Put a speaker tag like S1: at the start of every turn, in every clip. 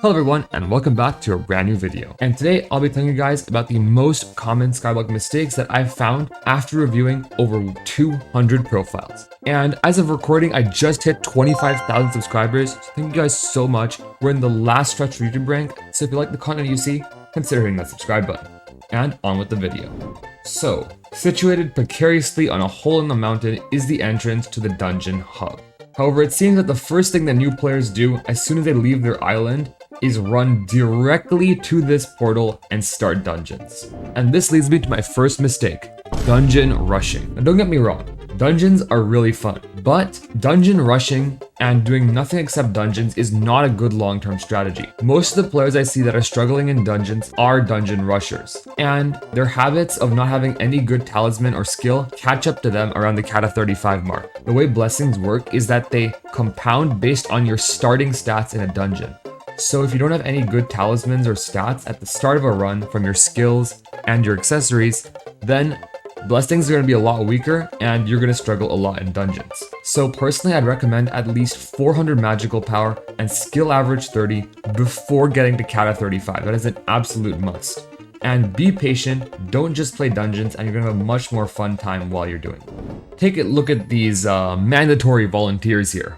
S1: Hello everyone and welcome back to a brand new video. And today I'll be telling you guys about the most common Skyblock mistakes that I've found after reviewing over 200 profiles. And as of recording, I just hit 25,000 subscribers. So thank you guys so much. We're in the last stretch for YouTube rank. So if you like the content you see, consider hitting that subscribe button. And on with the video. So, situated precariously on a hole in the mountain is the entrance to the dungeon hub. However, it seems that the first thing that new players do as soon as they leave their island is run directly to this portal and start dungeons. And this leads me to my first mistake, dungeon rushing. Now don't get me wrong, dungeons are really fun, but dungeon rushing and doing nothing except dungeons is not a good long-term strategy. Most of the players I see that are struggling in dungeons are dungeon rushers, and their habits of not having any good talisman or skill catch up to them around the Kata 35 mark. The way blessings work is that they compound based on your starting stats in a dungeon. So if you don't have any good talismans or stats at the start of a run from your skills and your accessories, then blessings are going to be a lot weaker and you're going to struggle a lot in dungeons. So personally, I'd recommend at least 400 magical power and skill average 30 before getting to Kata 35. That is an absolute must. And be patient, don't just play dungeons, and you're going to have a much more fun time while you're doing it. Take a look at these mandatory volunteers here.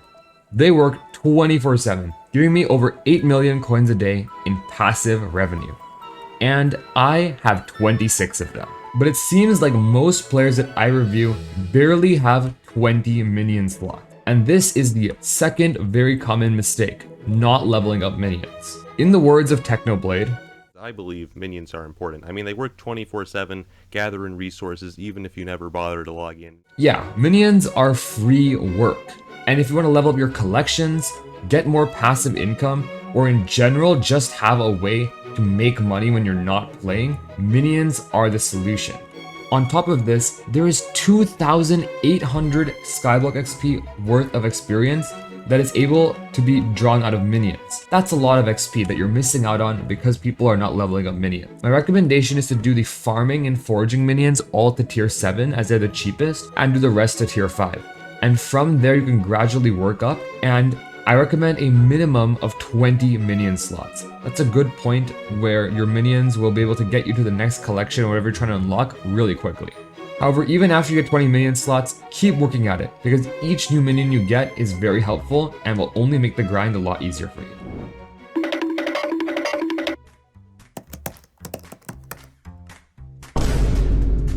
S1: They work 24/7, giving me over 8 million coins a day in passive revenue. And I have 26 of them. But it seems like most players that I review barely have 20 minion slots. And this is the second very common mistake, not leveling up minions. In the words of Technoblade,
S2: I believe minions are important. I mean, they work 24/7, gathering resources even if you never bother to log in.
S1: yeah, minions are free work. And if you want to level up your collections, get more passive income, or in general just have a way to make money when you're not playing, minions are the solution. On top of this, there is 2,800 Skyblock XP worth of experience that is able to be drawn out of minions. That's a lot of XP that you're missing out on because people are not leveling up minions. My recommendation is to do the farming and foraging minions all to tier 7 as they're the cheapest, and do the rest to tier 5. And from there you can gradually work up, and I recommend a minimum of 20 minion slots. That's a good point where your minions will be able to get you to the next collection or whatever you're trying to unlock really quickly. However, even after you get 20 minion slots, keep working at it, because each new minion you get is very helpful and will only make the grind a lot easier for you.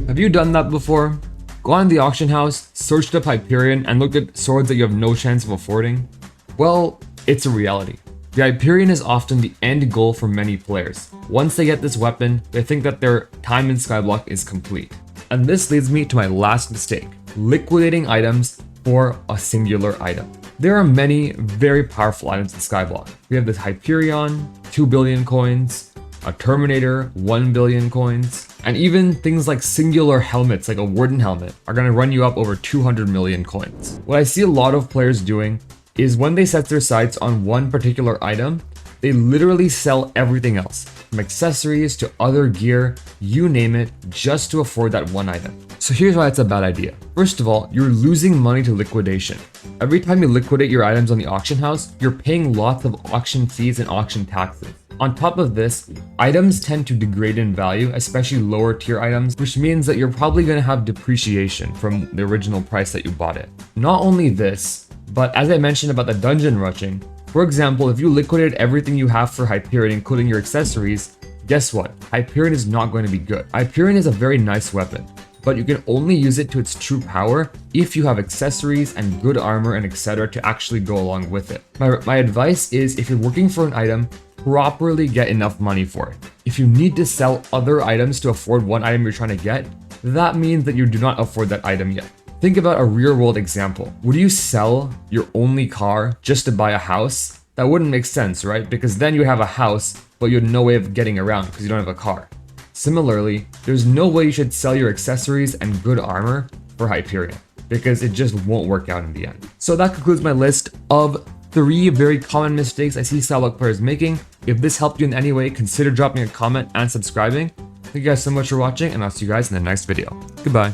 S1: Have you done that before? Gone to the auction house, searched up Hyperion, and looked at swords that you have no chance of affording? Well, it's a reality. The Hyperion is often the end goal for many players. Once they get this weapon, they think that their time in Skyblock is complete. And this leads me to my last mistake, liquidating items for a singular item. There are many very powerful items in Skyblock. We have this Hyperion, 2 billion coins, a Terminator, 1 billion coins, and even things like singular helmets like a wooden helmet are going to run you up over 200 million coins. What I see a lot of players doing is when they set their sights on one particular item, they literally sell everything else, from accessories to other gear, you name it, just to afford that one item. So here's why it's a bad idea. First of all, you're losing money to liquidation. Every time you liquidate your items on the auction house, you're paying lots of auction fees and auction taxes. On top of this, items tend to degrade in value, especially lower tier items, which means that you're probably going to have depreciation from the original price that you bought it. Not only this, but as I mentioned about the dungeon rushing, for example, if you liquidate everything you have for Hyperion, including your accessories, guess what? Hyperion is not going to be good. Hyperion is a very nice weapon, but you can only use it to its true power if you have accessories and good armor and etc. to actually go along with it. My advice is, if you're working for an item, properly get enough money for it. If you need to sell other items to afford one item you're trying to get, that means that you do not afford that item yet. Think about a real world example. Would you sell your only car just to buy a house? That wouldn't make sense, right? Because then you have a house, but you have no way of getting around because you don't have a car. Similarly, there's no way you should sell your accessories and good armor for Hyperion, because it just won't work out in the end. So that concludes my list of 3 very common mistakes I see Skyblock players making. If this helped you in any way, consider dropping a comment and subscribing. Thank you guys so much for watching, and I'll see you guys in the next video. Goodbye.